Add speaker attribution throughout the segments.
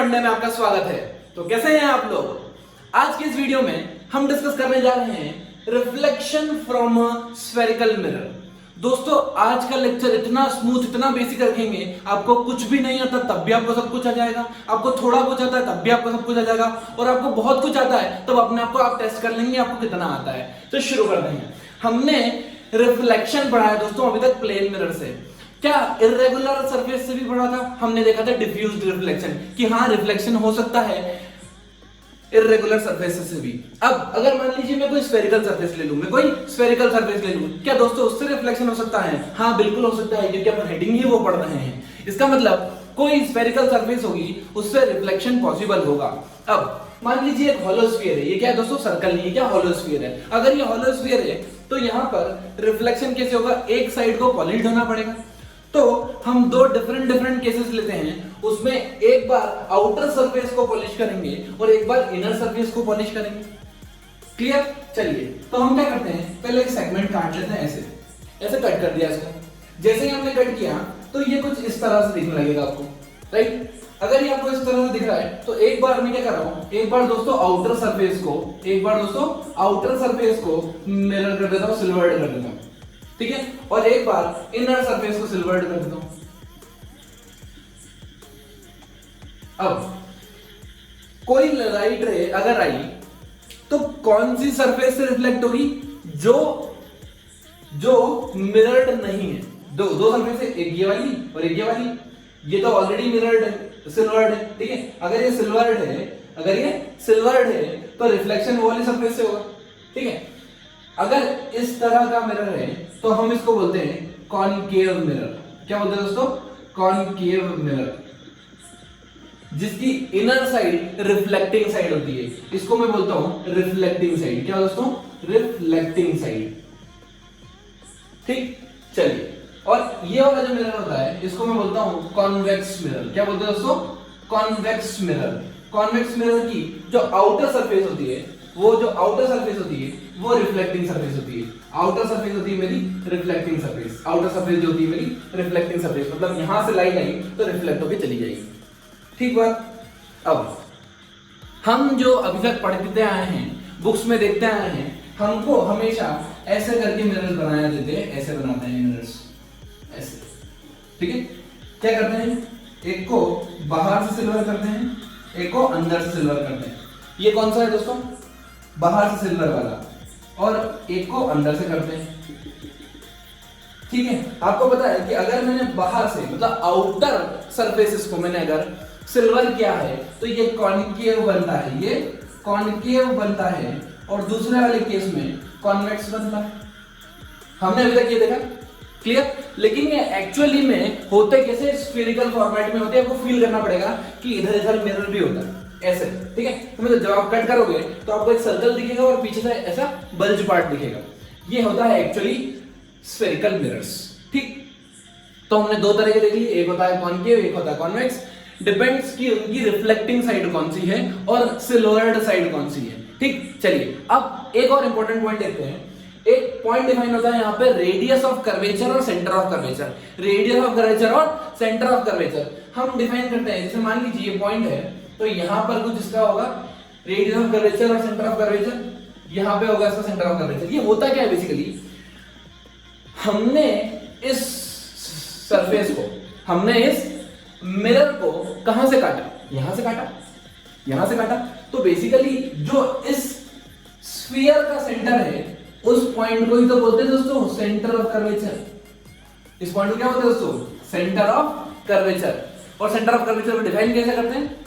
Speaker 1: पढ़ने में आपका स्वागत है। तो कैसे हैं आप लोग? आज की इस वीडियो में हम डिस्कस करने जा रहे हैं reflection from a spherical mirror. दोस्तों आज का लेक्चर इतना स्मूथ, इतना बेसिक रखेंगे, आपको कुछ भी नहीं आता तब भी आपको सब कुछ आ जाएगा, आपको थोड़ा कुछ आता है तब भी आपको सब कुछ आ जाएगा, और आपको बहुत कुछ आता है तब अपने आप को आप टेस्ट कर लेंगे आपको कितना आता है। तो शुरू करते हैं। हमने रिफ्लेक्शन पढ़ा है दोस्तों अभी तक प्लेन मिरर से। क्या इरेगुलर सरफेस से भी पढ़ा था? हमने देखा था डिफ्यूज्ड रिफ्लेक्शन, कि हाँ रिफ्लेक्शन हो सकता है इरेगुलर सरफेस से भी। अब अगर मान लीजिए मैं कोई स्फेरिकल सरफेस ले लूं, मैं कोई स्फेरिकल सरफेस ले लूं, क्या दोस्तों उससे रिफ्लेक्शन हो सकता है? हाँ बिल्कुल हो सकता है, क्योंकि अपन हेडिंग ही वो पढ़ रहे हैं। इसका मतलब कोई स्फेरिकल सरफेस होगी उससे रिफ्लेक्शन पॉसिबल होगा। अब मान लीजिए एक होलोस्फीयर है, ये क्या है दोस्तों? सर्कल नहीं है, क्या होलोस्फीयर है। अगर ये होलोस्फीयर है तो यहां पर रिफ्लेक्शन कैसे होगा? एक साइड को पॉलिश्ड होना पड़ेगा। तो हम दो डिफरेंट केसेस लेते हैं, उसमें एक बार आउटर सरफेस को पॉलिश करेंगे और एक बार इनर सरफेस को पॉलिश करेंगे। क्लियर? चलिए तो हम क्या करते हैं, पहले एक सेगमेंट काट लेते हैं। ऐसे कट कर दिया इसको। जैसे ही हमने कट किया तो ये कुछ इस तरह से दिखने लगेगा आपको, राइट? अगर ये आपको इस तरह से दिख रहा है तो एक बार मैं क्या कर रहा हूं, एक बार दोस्तों आउटर सरफेस को मिरर कर देता हूं, सिल्वर्ड कर देता हूं, ठीक है? और एक बार इनर सरफेस को सिल्वर्ड कर देता हूं। अब कोई लाइट रे अगर आई तो कौन सी सरफेस से रिफ्लेक्ट होगी? जो मिरर्ड नहीं है। दो सरफेस है, एक ये वाली और एक ये वाली। ये तो ऑलरेडी मिरर्ड है, सिल्वर्ड है, ठीक है? अगर ये सिल्वर्ड है तो रिफ्लेक्शन वो वाली सरफेस से होगा, ठीक है? अगर इस तरह का मिरर है तो हम इसको बोलते हैं कॉनकेव मिरर। क्या बोलते हैं दोस्तों? कॉनकेव मिरर, जिसकी इनर साइड रिफ्लेक्टिंग साइड होती है। इसको मैं बोलता हूं रिफ्लेक्टिंग साइड। क्या दोस्तों? रिफ्लेक्टिंग साइड, ठीक? चलिए, और ये वाला जो मिरर होता है इसको मैं बोलता हूं कॉन्वेक्स मिरर। क्या बोलते हैं दोस्तों? Convex mirror. कॉन्वेक्स मिरर की जो आउटर सरफेस होती है वो रिफ्लेक्टिंग सरफेस होती है। आउटर सरफेस होती है मेरी रिफ्लेक्टिंग सरफेस। आउटर सरफेस जो होती है मेरी रिफ्लेक्टिंग सरफेस, मतलब यहां से लाइट आई तो रिफ्लेक्ट होकर चली जाएगी, ठीक बात? अब हम जो अभी तक पढ़ते आए हैं, बुक्स में देखते आए हैं, हमको हमेशा ऐसे करके मिरर्स बनाया देते हैं, ऐसे बनाते हैं मिरर्स, ऐसे, ठीक है? क्या करते हैं, एक को बाहर से सिल्वर करते हैं, एक को अंदर से सिल्वर करते हैं। ये कौन सा है दोस्तों? बाहर से सिल्वर वाला। और एक को अंदर से करते हैं, ठीक है? आपको पता है कि अगर मैंने बाहर से मतलब आउटर सरफेसेस को मैंने अगर सिल्वर किया है तो ये कॉनकेव बनता है, ये कॉनकेव बनता है, और दूसरे वाले केस में कॉन्वेक्स बनता है। हमने अभी तक ये देखा, क्लियर? लेकिन ये एक्चुअली में होते कैसे? स्फेरिकल फॉर्मेट में होते हैं। आपको फील करना पड़ेगा कि इधर मिरर भी होता है, ऐसे, ठीक है? तो मतलब जब आप कट करोगे तो आपको एक सर्कल दिखेगा और पीछे से ऐसा बल्ज पार्ट दिखेगा। ये होता है एक्चुअली स्फेरिकल मिरर्स, ठीक? तो हमने दो तरह के देख लिए, एक होता है कॉनकेव, एक होता है कॉन्वेक्स। डिपेंड्स कि उनकी रिफ्लेक्टिंग साइड कौन सी है और सिल्वर्ड साइड कौन सी है, ठीक? चलिए अब एक और इंपॉर्टेंट पॉइंट देखते हैं। एक पॉइंट डिफाइन होता है यहाँ पे, रेडियस ऑफ कर्वेचर और centre of curvature. Radius of curvature और सेंटर ऑफ कर्वेचर हम डिफाइन करते हैं। जैसे मान लीजिए ये पॉइंट है तो यहां पर कुछ इसका होगा रेडियस ऑफ कर्वेचर और सेंटर ऑफ कर्वेचर, यहां पे होगा इसका सेंटर ऑफ कर्वेचर। ये होता क्या है बेसिकली, हमने इस सरफेस को, हमने इस मिरर को कहां से काटा? यहां से काटा। तो बेसिकली जो इस स्फीयर का सेंटर है उस पॉइंट को ही तो बोलते हैं दोस्तों सेंटर ऑफ कर्वेचर। इस पॉइंट को क्या बोलते हैं दोस्तों? Centre of curvature. और सेंटर ऑफ कर्वेचर को डिफाइन कैसे करते हैं?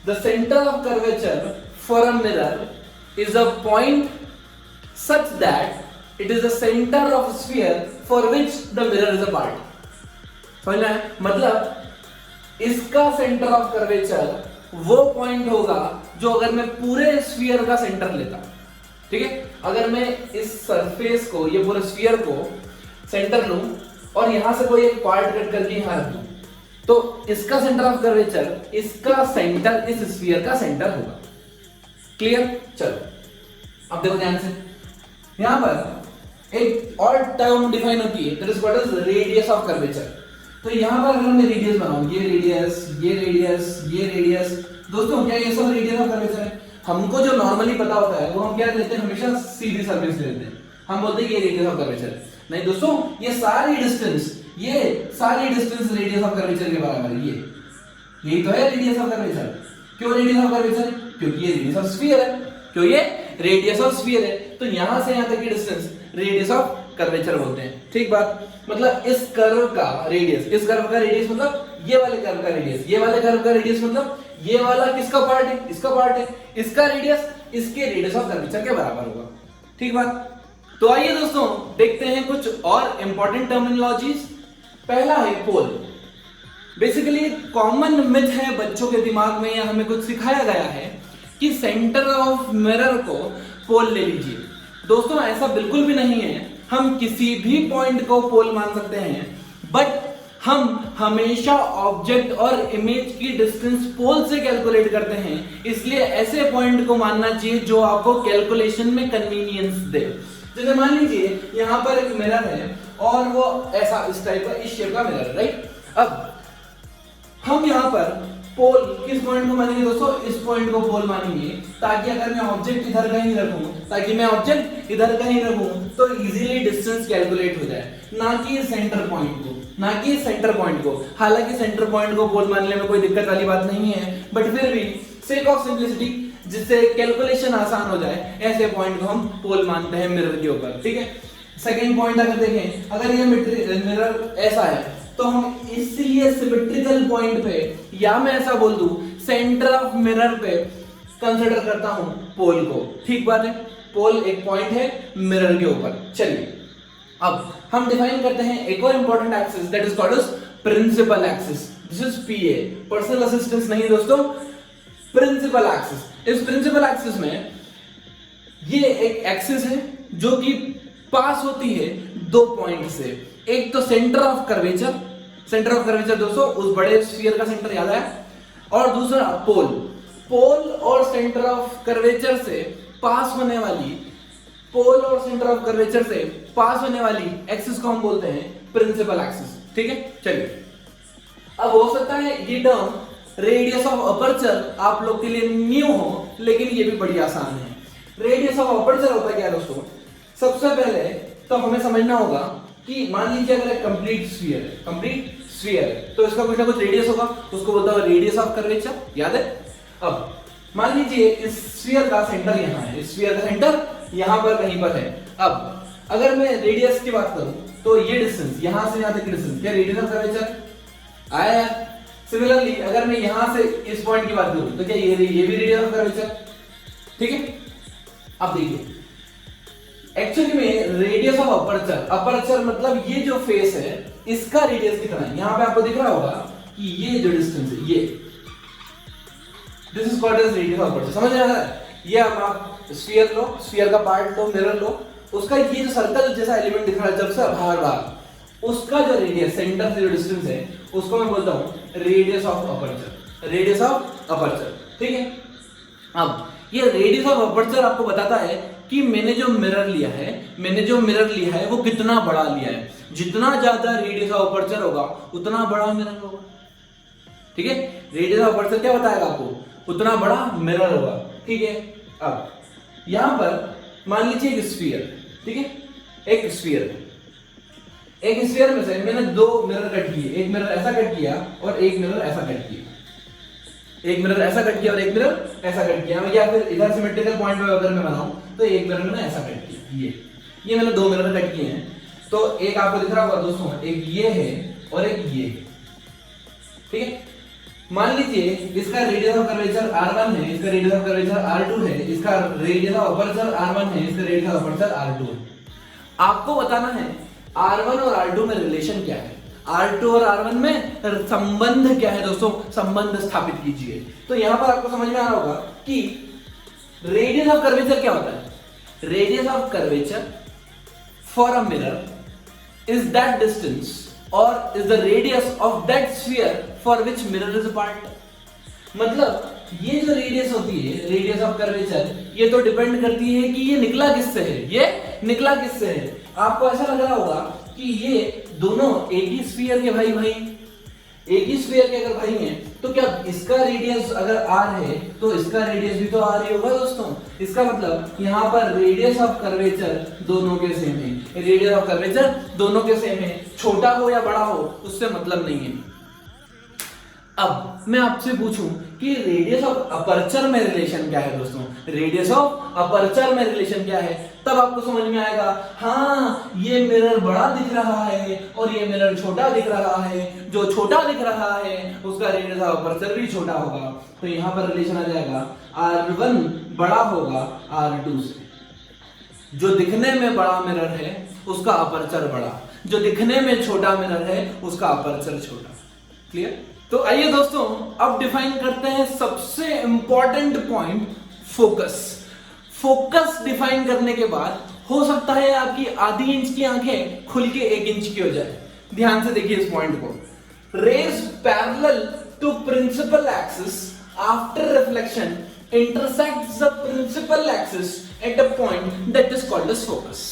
Speaker 1: The center of curvature for a mirror is a point such that it is the center of a sphere for which the mirror is a part. समझ रहे हैं? मतलब इसका सेंटर ऑफ कर्वेचर वो पॉइंट होगा जो अगर मैं पूरे स्फीयर का सेंटर लेता, ठीक है? अगर मैं इस सरफेस को, ये पूरे स्फीयर को सेंटर लूं और यहां से कोई एक पार्ट कट करके यहां रख दूं, तो इसका सेंटर ऑफ कर्वेचर, इसका सेंटर इस स्फीयर का सेंटर होगा। क्लियर? चलो अब देखो ध्यान से, यहां पर एक और टर्म डिफाइन होती है, that is what is radius of curvature. तो यहाँ पर अगर मैं रेडियस बनाऊं, ये रेडियस, ये रेडियस, ये रेडियस, दोस्तों क्या ये सब रेडियस ऑफ कर्वेचर है? हमको जो नॉर्मली पता होता है वो हम क्या लेते हैं, हमेशा सीधी सरफेस लेते हैं, हम बोलते हैं ये रेडियस ऑफ कर्वेचर। नहीं दोस्तों, ये सारी डिस्टेंस रेडियस ऑफ कर्वेचर के बराबर है। यही तो है रेडियस ऑफ कर्वेचर। क्यों रेडियस ऑफ कर्वेचर? क्योंकि ये रेडियस ऑफ स्फीयर है, क्यों ये रेडियस ऑफ स्फीयर है, तो यहां से यहां तक की डिस्टेंस रेडियस ऑफ कर्वेचर बोलते हैं। ठीक बात, मतलब इस कर्व का रेडियस, मतलब ये वाले कर्व का रेडियस, ये वाले कर्व का रेडियस मतलब ये वाला किसका पार्ट है, इसका पार्ट है, इसका रेडियस इसके रेडियस ऑफ कर्वेचर के बराबर होगा। ठीक बात। तो आइए दोस्तों देखते हैं कुछ और इंपॉर्टेंट टर्मिनोलॉजीज। पहला है पोल। बेसिकली कॉमन मिथ है बच्चों के दिमाग में, या हमें कुछ सिखाया गया है कि सेंटर ऑफ मिरर को पोल ले लीजिए। दोस्तों ऐसा बिल्कुल भी नहीं है, हम किसी भी पॉइंट को पोल मान सकते हैं, बट हम हमेशा ऑब्जेक्ट और इमेज की डिस्टेंस पोल से कैलकुलेट करते हैं, इसलिए ऐसे पॉइंट को मानना चाहिए जो आपको कैलकुलेशन में कन्वीनियंस दे। जैसे मान लीजिए यहां पर एक मिरर है और वो ऐसा इस टाइप का, इस शेप का मिरर, राइट। अब हम यहां पर पोल किस पॉइंट को मानेंगे दोस्तों, इस पॉइंट को पोल मानेंगे, ताकि अगर मैं ऑब्जेक्ट इधर कहीं रखूं, तो इजीली डिस्टेंस कैलकुलेट हो जाए, ना कि सेंटर पॉइंट को। हालांकि सेंटर पॉइंट को पोल मानने में कोई दिक्कत वाली बात नहीं है, बट फिर भी सेक ऑफ सिंप्लिसिटी, जिससे कैलकुलेशन आसान हो जाए, ऐसे पॉइंट को हम पोल मानते हैं मिरर के ऊपर। ठीक है। सेकेंड पॉइंट अगर देखें, अगर ये मिरर ऐसा है तो हम इसलिए सिमेट्रिकल पॉइंट पे, या मैं ऐसा बोल दूं सेंटर ऑफ मिरर पे कंसीडर करता हूं पोल को। ठीक बात है, पोल एक पॉइंट है मिरर के ऊपर। चलिए अब हम डिफाइन करते हैं एक और important axis, that is called as principal axis. This is PA, personal assistance नहीं दोस्तों, प्रिंसिपल एक्सिस। इस प्रिंसिपल एक्सिस में ये एक एक्सिस है जो कि पास होती है दो पॉइंट से। एक तो सेंटर ऑफ कर्वेचर दोस्तों, उस बड़े स्फीयर का सेंटर याद है, और दूसरा पोल और सेंटर ऑफ कर्वेचर से पास होने वाली एक्सिस को हम बोलते हैं प्रिंसिपल एक्सिस। ठीक है। चलिए अब हो सकता है ये टर्म रेडियस ऑफ अपर्चर आप लोग के लिए न्यू हो, लेकिन ये भी बड़ी आसान है। रेडियस ऑफ अपर्चर होता क्या दोस्तों, सबसे पहले तो हमें समझना होगा कि मान लीजिए अगर एक कंप्लीट स्फीयर है तो इसका कुछ ना कुछ रेडियस होगा, उसको बोलता है रेडियस ऑफ कर्वेचर, याद है। अब मान लीजिए इस स्फीयर का सेंटर यहाँ है, इस स्फीयर का सेंटर यहाँ पर कहीं पर है। अब अगर मैं रेडियस की बात करूं तो ये डिस्टेंस यहां से यहां तक की डिस्टेंस क्या रेडियस ऑफ कर्वेचर आया। सिमिलरली अगर मैं यहां से इस पॉइंट की बात करूं तो क्या ये भी रेडियस ऑफ कर्वेचर। ठीक है। अब देखिए एक्चुअली में रेडियस ऑफ अपर्चर मतलब ये जो फेस है इसका रेडियस कितना है, यहां पे आपको दिख रहा होगा कि ये जो डिस्टेंस है ये, this is called as radius of aperture. समझ रहे हैं? ये आप स्फीयर लो, स्फीयर का पार्ट लो, मिरर लो, उसका ये जो सर्कल जैसा एलिमेंट दिख रहा है जब से बाहर उसका जो रेडियस सेंटर से जो डिस्टेंस है उसको मैं बोलता हूं रेडियस ऑफ अपर्चर। ठीक है। अब ये रेडियस ऑफ अपर्चर आपको बताता है कि मैंने जो मिरर लिया है वो कितना बड़ा लिया है। जितना ज्यादा रेडियस ऑफ अपर्चर होगा उतना बड़ा मिरर होगा। ठीक है। रेडियस ऑफ अपर्चर क्या बताएगा आपको, उतना बड़ा मिरर होगा। ठीक है। अब यहां पर मान लीजिए एक स्फीयर, ठीक है, एक स्फीयर में से मैंने दो मिरर कट किए, एक मिरर ऐसा कट किया और एक मिरर ऐसा कट किया, या फिर इधर सिमेट्रिकल पॉइंट पे अगर मैं बनाऊं तो एक मिरर में ऐसा कट किया, ये मैंने दो मिरर कट किए हैं। तो एक आपको दिख रहा होगा दोस्तों, एक ये है और एक ये है। ठीक है। मान लीजिए इसका रेडियस ऑफ कर्वेचर r1 है, इसका रेडियस ऑफ कर्वेचर r2 है, इसका रेडियस ऑफ अपर्चर r1 है, इसका रेडियस ऑफ अपर्चर r2 है। आपको बताना है r1 और r2 में रिलेशन क्या है, R2 और R1 में संबंध क्या है दोस्तों, संबंध स्थापित कीजिए। तो यहां पर आपको समझ में आ रहा होगा कि रेडियस ऑफ कर्वेचर क्या होता है। Radius of curvature for a mirror is that distance और is the radius of that sphere for which mirror is a part. मतलब ये जो रेडियस होती है, रेडियस ऑफ कर्वेचर, ये तो डिपेंड करती है कि ये निकला किससे है। आपको ऐसा लग रहा होगा कि ये दोनों एक ही स्फीयर के भाई एक ही स्फीयर के अगर भाई हैं तो क्या इसका रेडियस अगर r है तो इसका रेडियस भी तो r ही होगा दोस्तों। इसका मतलब यहाँ पर रेडियस ऑफ कर्वेचर दोनों के सेम है, रेडियस ऑफ कर्वेचर दोनों के सेम है, छोटा हो या बड़ा हो उससे मतलब नहीं है। अब मैं आपसे पूछूं कि रेडियस ऑफ अपर्चर में रिलेशन क्या है दोस्तों, रेडियस ऑफ अपर्चर में रिलेशन क्या है, तब आपको समझ में आएगा। हाँ, ये मिरर बड़ा दिख रहा है और ये मिरर छोटा दिख रहा है, जो छोटा दिख रहा है उसका रेडियस ऑफ अपर्चर भी छोटा होगा। तो यहां पर रिलेशन आ जाएगा R1 बड़ा होगा R2 से। जो दिखने में बड़ा मिरर है उसका अपर्चर बड़ा, जो दिखने में छोटा मिरर है उसका अपर्चर छोटा। क्लियर? तो आइए दोस्तों अब डिफाइन करते हैं सबसे important point, focus. Focus define करने के बाद हो सकता है आपकी आधी इंच की आंखें खुल के 1 इंच की हो जाए। ध्यान से देखिए इस पॉइंट को। Rays parallel to principal axis after reflection intersects the principal axis at a point that is called as focus.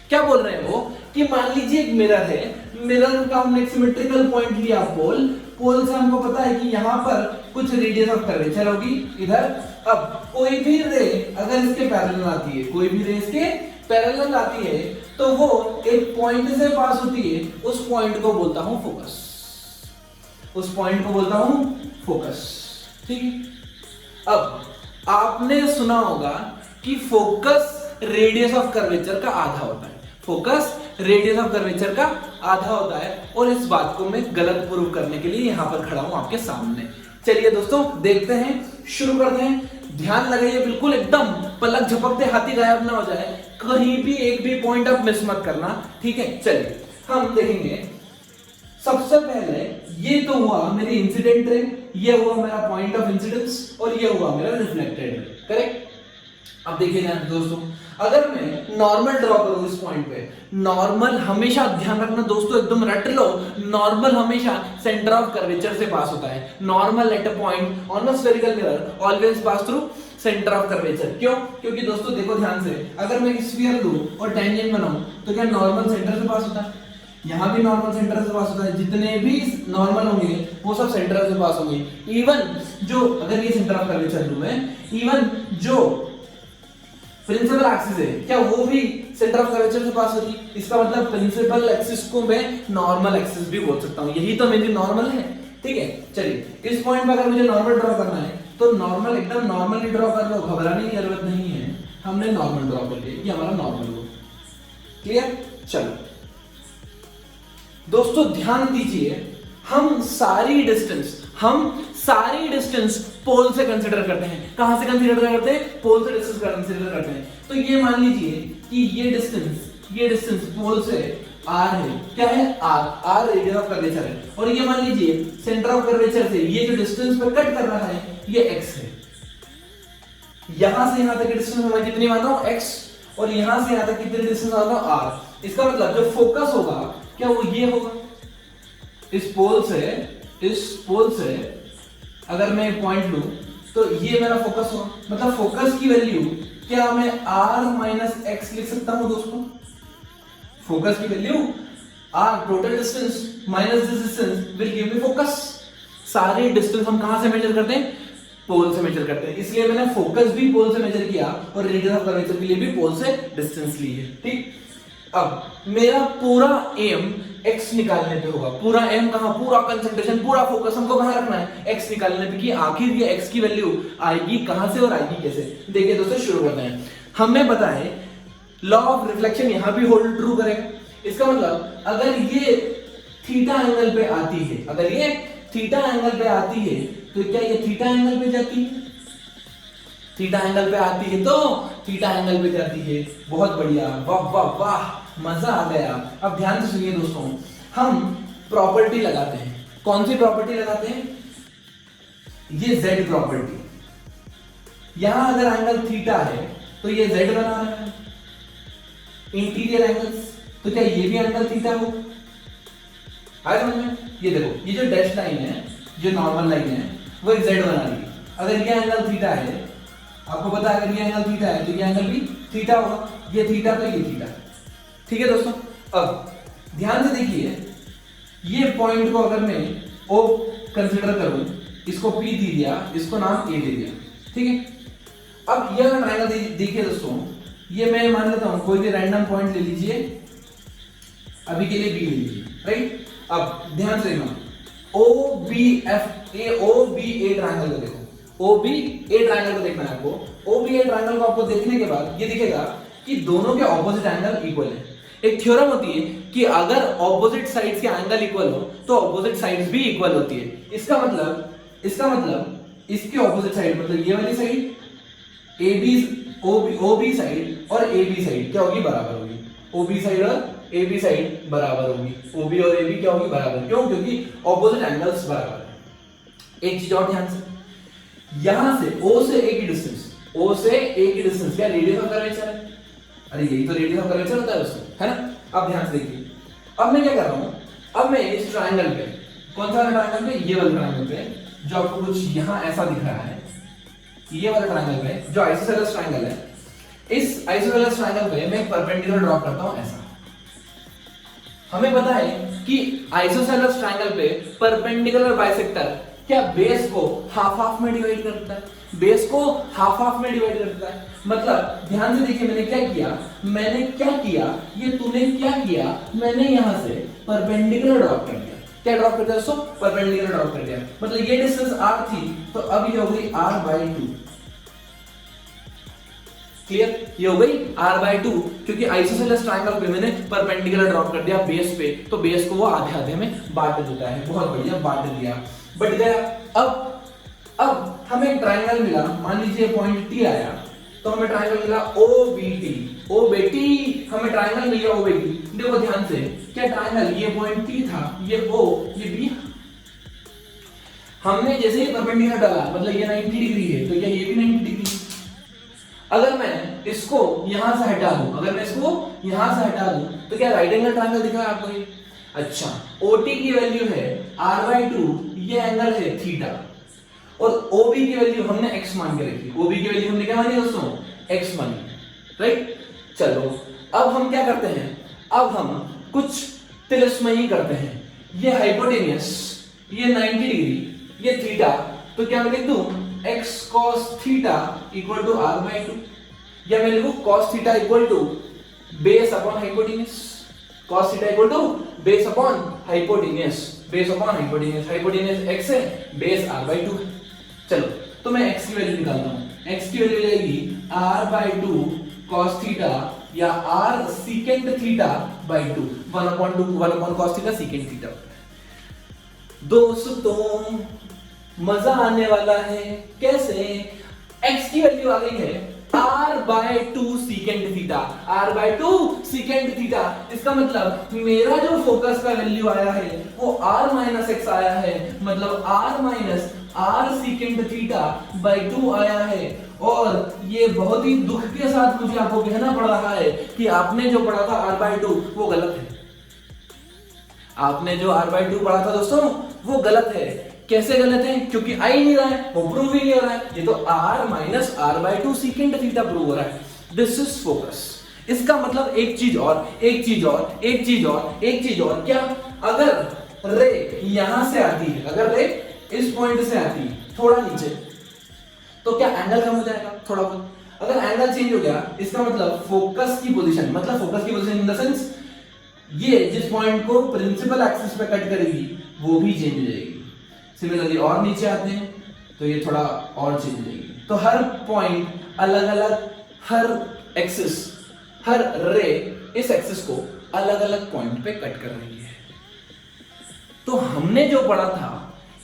Speaker 1: क्या बोल रहे हैं वो कि मान लीजिए एक मिरर है, मिरर का हमने एक सिमेट्रिकल पॉइंट लिया पोल, पोल से हमको पता है कि यहां पर कुछ रेडियस ऑफ कर्वेचर होगी इधर। अब कोई भी रे अगर इसके पैरेलल आती है, कोई भी रे इसके पैरेलल आती है तो वो एक पॉइंट से पास होती है, उस पॉइंट को बोलता हूं फोकस, उस पॉइंट को बोलता हूं फोकस। ठीक है। अब आपने सुना होगा कि फोकस रेडियस ऑफ कर्वेचर का आधा होता है, फोकस रेडियस ऑफ कर्वेचर का आधा होता है, और इस बात को मैं गलत प्रूव करने के लिए यहां पर खड़ा हूं आपके सामने। चलिए दोस्तों देखते हैं, शुरू करते हैं। ध्यान लगाइए, बिल्कुल एकदम पलक झपकते हाथी गायब ना हो जाए, कहीं भी एक भी पॉइंट आप मिस मत करना। ठीक है, चलिए हम देखेंगे। सबसे पहले ये तो हुआ मेरी इंसिडेंट रे, ये हुआ मेरा पॉइंट ऑफ इंसिडेंस, और ये हुआ मेरा रिफ्लेक्टेड रे। करेक्ट? अब देखिए ना दोस्तों, अगर मैं नॉर्मल ड्रॉ करूं इस पॉइंट पे, नॉर्मल हमेशा ध्यान रखना दोस्तों, एकदम रट लो, नॉर्मल हमेशा सेंटर ऑफ कर्वेचर से पास होता है। Normal at a point on a spherical mirror always pass through centre of curvature. क्यों? क्योंकि दोस्तों देखो ध्यान से, अगर मैं एक स्फीयर लूं और टेंजेंट बनाऊं तो क्या नॉर्मल सेंटर से पास होता है? यहां भी नॉर्मल सेंटर से पास होता है, जितने भी नॉर्मल होंगे वो सब सेंटर से पास होंगे। इवन जो, अगर ये सेंटर ऑफ कर्वेचर लूं मैं, इवन जो प्रिंसिपल एक्सिस है क्या वो भी सेंटर ऑफ कर्वेचर से पास होती है। इसका मतलब प्रिंसिपल एक्सिस को मैं नॉर्मल एक्सिस भी बोल सकता हूं, यही तो मेरी नॉर्मल है। ठीक है, चलिए इस पॉइंट पे अगर मुझे नॉर्मल ड्रॉ करना है तो नॉर्मल एकदम नॉर्मली ड्रॉ कर लो, घबराने की जरूरत नहीं है, हमने नॉर्मल ड्रॉ कर लिया, ये हमारा नॉर्मल हो। क्लियर? चलो दोस्तों ध्यान दीजिए, हम सारी डिस्टेंस पोल से कंसीडर करते हैं। कहां से कंसीडर करते हैं? पोल से डिस्टेंस कंसीडर करते हैं। तो ये मान लीजिए कि ये डिस्टेंस पोल से r है। क्या है? r रेडियस ऑफ कर्वेचर है। और ये मान लीजिए सेंटर ऑफ कर्वेचर से ये जो डिस्टेंस पर कट कर रहा है ये x है। यहां से यहां तक की डिस्टेंस मैं जितनी मान रहा हूं x, और यहां से यहां तक कितनी डिस्टेंस मान रहा हूं r। इसका मतलब जो फोकस होगा क्या वो ये होगा। इस पोल से अगर मैं पॉइंट लूं तो ये मेरा फोकस होगा। मतलब फोकस की वैल्यू क्या मैं r माइनस x लिख सकता हूं दोस्तों? फोकस की value r total distance minus this distance will give me focus. सारे डिस्टेंस हम कहां से मेजर करते हैं? पोल से मेजर करते हैं। इसलिए मैंने फोकस भी पोल से मेजर किया और रेडियस ऑफ कर्वेचर के लिए भी पोल से डिस्टेंस ली है। ठीक, अब मेरा पूरा एम x निकालने पे होगा। पूरा एम कहां? पूरा कंसंट्रेशन, पूरा फोकस हमको कहां रखना है? x निकालने पे, कि आखिर ये x की वैल्यू आएगी कहां से और आएगी कैसे। देखिए दोस्तों शुरू करते हैं। हमें पता है लॉ ऑफ रिफ्लेक्शन यहां भी होल्ड ट्रू करेगा। इसका मतलब अगर ये थीटा एंगल पे आती है, अगर ये थीटा एंगल पे आती है तो क्या ये थीटा एंगल पे जाती है? थीटा एंगल पे आती है तो थीटा एंगल पे जाती है। बहुत बढ़िया, वाह वाह वाह, मजा आ गया। अब ध्यान से सुनिए दोस्तों, हम प्रॉपर्टी लगाते हैं। कौन सी प्रॉपर्टी लगाते हैं? ये z प्रॉपर्टी। यहां अगर एंगल थीटा है तो ये z बना रहा है। इंटीरियर एंगल्स, तो क्या ये भी एंगल थीटा हो? आया समझ में? ये देखो, ये जो डैश लाइन है, जो नॉर्मल लाइन है, वो एक z बना रही है। अगर ये एंगल थीटा है, आपको पता है अगर ये एंगल थीटा है तो ये एंगल भी थीटा होगा। ये थीटा तो ये थीटा। ठीक है दोस्तों, अब ध्यान से देखिए, ये पॉइंट को अगर मैं ओ कंसिडर करूं, इसको P दे दिया, इसको नाम A दे दिया, ठीक है। अब ये ट्रायंगल देखिए दोस्तों, ये मैं मान लेता हूं कोई भी रैंडम पॉइंट ले लीजिए, अभी के लिए B ले लीजिए, राइट। अब ध्यान से देखना, OBA ट्रायंगल को देखो, OBA ट्रायंगल को देखना है आपको। OBA ट्रायंगल को आपको देखने के बाद ये दिखेगा कि दोनों के ऑपोजिट एंगल इक्वल है। एक थ्योरम होती है कि अगर ऑपोजिट साइड्स के एंगल इक्वल हो तो ऑपोजिट साइड्स भी इक्वल होती है। इसका मतलब इसके ऑपोजिट साइड मतलब ये वाली साइड OB साइड और AB साइड क्या होगी, बराबर होगी। OB साइड और AB साइड बराबर होगी, OB और AB क्या होगी, बराबर। क्यों? क्योंकि ऑपोजिट एंगल्स बराबर है। एक चीज और ध्यान से, यहां से O से A की डिस्टेंस, O से A की डिस्टेंस क्या रेडियस ऑफ कर्वेचर है? अरे यही तो रेडियस ऑफ कर्वेचर होता है दोस्तों, है ना। अब ध्यान से देखिए, अब मैं क्या कर रहा हूं, अब मैं इस ट्रायंगल पे, कौन सा ट्रायंगल पे, ये वाला ट्रायंगल पे जो आपको कुछ यहां ऐसा दिख रहा है, ये वाला ट्रायंगल पे जो आइसोसेलेस ट्रायंगल है, इस आइसोसेलेस ट्रायंगल पे मैं परपेंडिकुलर ड्रॉ करता हूं ऐसा। हमें पता है कि आइसोसेलेस ट्रायंगल पे परपेंडिकुलर बाइसेक्टर क्या बेस को हाफ हाफ में डिवाइड करता है, बेस को हाफ हाफ में डिवाइड करता है। मतलब ध्यान से देखिए, मैंने क्या किया, ये तूने क्या किया, मैंने यहां से परपेंडिकुलर ड्रॉ कर दिया। क्या ड्रॉ कर दिया दोस्तों? परपेंडिकुलर ड्रॉ कर दिया। मतलब ये डिस्टेंस r थी तो अब ये हो गई r/2। क्लियर? ये हो गई r/2, क्योंकि आइसोसेलेस ट्रायंगल पे मैंने परपेंडिकुलर ड्रॉ कर दिया बेस पे, तो बेस को वो आधे आधे में बांट देता है। बहुत बढ़िया, बांट दिया, बट गया। अब हमें एक ट्रायंगल मिला, मान लीजिए पॉइंट T आया, तो हमें ट्रायंगल मिला OBT, हमें ट्रायंगल मिल गया OBT। देखो ध्यान से, क्या ट्रायंगल, ये पॉइंट T था, ये O, ये B। हमने जैसे ही परपेंडिकुलर डाला, मतलब ये 90 डिग्री है, तो क्या ये भी 90 डिग्री। अगर मैं इसको यहां से हटा दूं, तो क्या राइट एंगल ट्रायंगल दिख रहा है आपको ये? अच्छा, OT की वैल्यू है r/2, ये एंगल है थीटा, और OB की वैल्यू हमने x मान के रखी। OB की वैल्यू हमने क्या मानी दोस्तों? x मानी, राइट। चलो अब हम क्या करते हैं, अब हम कुछ तिरस्मयी करते हैं। ये हाइपोटेनियस, ये 90 डिग्री, ये थीटा, तो क्या मैं लिख दूं x cos theta equal to r/2, या मैं लिखूं cos theta equal to base upon hypotenuse, cos theta equal to base upon hypotenuse, hypotenuse x है, बेस r/2 है। चलो तो मैं x की वैल्यू निकालता हूं। x की वैल्यू जाएगी r/2 cos थीटा या r secant theta by 2, 1/2 cos theta secant theta. दोस्तों मजा आने वाला है, कैसे? x की वैल्यू आ गई है r/2 secant theta, r/2 secant theta. इसका मतलब मेरा जो फोकस का वैल्यू आया है वो r - x आया है, मतलब r - r secant theta by 2 आया है। और ये बहुत ही दुख के साथ मुझे आपको कहना पड़ रहा है कि आपने जो पढ़ा था r/2 वो गलत है। आपने जो r/2 पढ़ा था दोस्तों वो गलत है। कैसे गलत है? क्योंकि आ ही नहीं रहा है, वो प्रूव ही नहीं हो रहा है। ये तो r - r/2 secant theta prove हो रहा है। This is focus. इसका मतलब एक चीज और क्या, अगर रे यहां से आती है, अगर रे इस पॉइंट से आती है थोड़ा नीचे, तो क्या एंगल कम हो जाएगा थोड़ा बहुत। अगर एंगल चेंज हो गया, इसका मतलब फोकस की पोजीशन इन द सेंस ये जिस पॉइंट को प्रिंसिपल एक्सिस पे कट करेगी वो भी चेंज हो जाएगी। सिमिलरली और नीचे आते हैं तो ये थोड़ा और चेंज हो जाएगी। तो हर पॉइंट अलग अलग, हर एक्सिस, हर रे इस एक्सिस को अलग अलग पॉइंट पे कट कर रही है। तो हमने जो पढ़ा था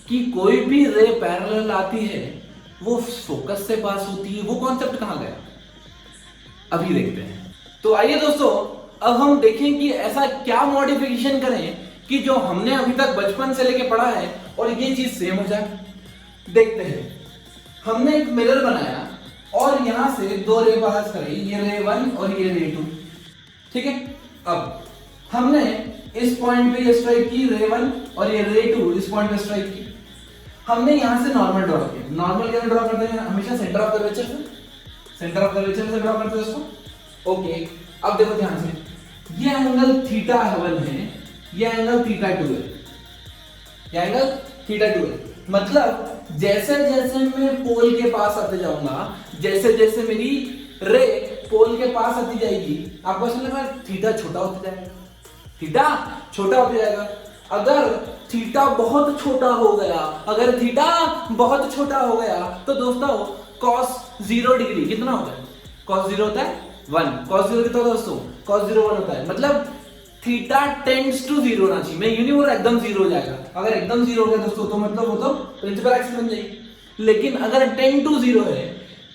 Speaker 1: कि कोई भी रे पैरेलल आती है वो फोकस से पास होती है, वो कॉन्सेप्ट कहां गया अभी देखते हैं। तो आइए दोस्तों अब हम देखें कि ऐसा क्या मॉडिफिकेशन करें कि जो हमने अभी तक बचपन से लेके पढ़ा है और ये चीज सेम हो जाए। देखते हैं, हमने एक मिरर बनाया और यहां से दो रे पास करी, ये रे 1 और ये रे 2, ठीक है। अब हमने इस पॉइंट पे ये स्ट्राइक की रे 1 और ये रे 2 इस पॉइंट पे स्ट्राइक की। हमने यहां से नॉर्मल ड्रॉ किया। नॉर्मल कैसे ड्रॉ करते हैं? हमेशा सेंटर ऑफ कर्वेचर से ड्रॉ करते हैं इसको। ओके, अब देखो ध्यान से, ये एंगल थीटा 1 है, ये एंगल थीटा 2 है, ये एंगल थीटा 2 है। मतलब जैसे जैसे मैं पोल के पास आते जाऊंगा, जैसे जैसे मेरी रे पोल के पास आती जाएगी, आपको ऐसा लगा थीटा छोटा होता जाएगा, थीटा छोटा होता जाएगा। अगर थीटा बहुत छोटा हो गया, अगर थीटा बहुत छोटा हो गया तो दोस्तों cos 0 डिग्री कितना होता है? cos 0 होता है 1। cos 0 कितना होता है दोस्तों? cos 0 1 होता है। मतलब थीटा टेंड्स टू 0 होना चाहिए। मैं ये नहीं बोल रहा एकदम 0 हो जाएगा। अगर एकदम 0 हो गया दोस्तों तो मतलब वो तो प्रिंसिपल एक्सिस बन जाएगी। लेकिन अगर 10 टू 0 है,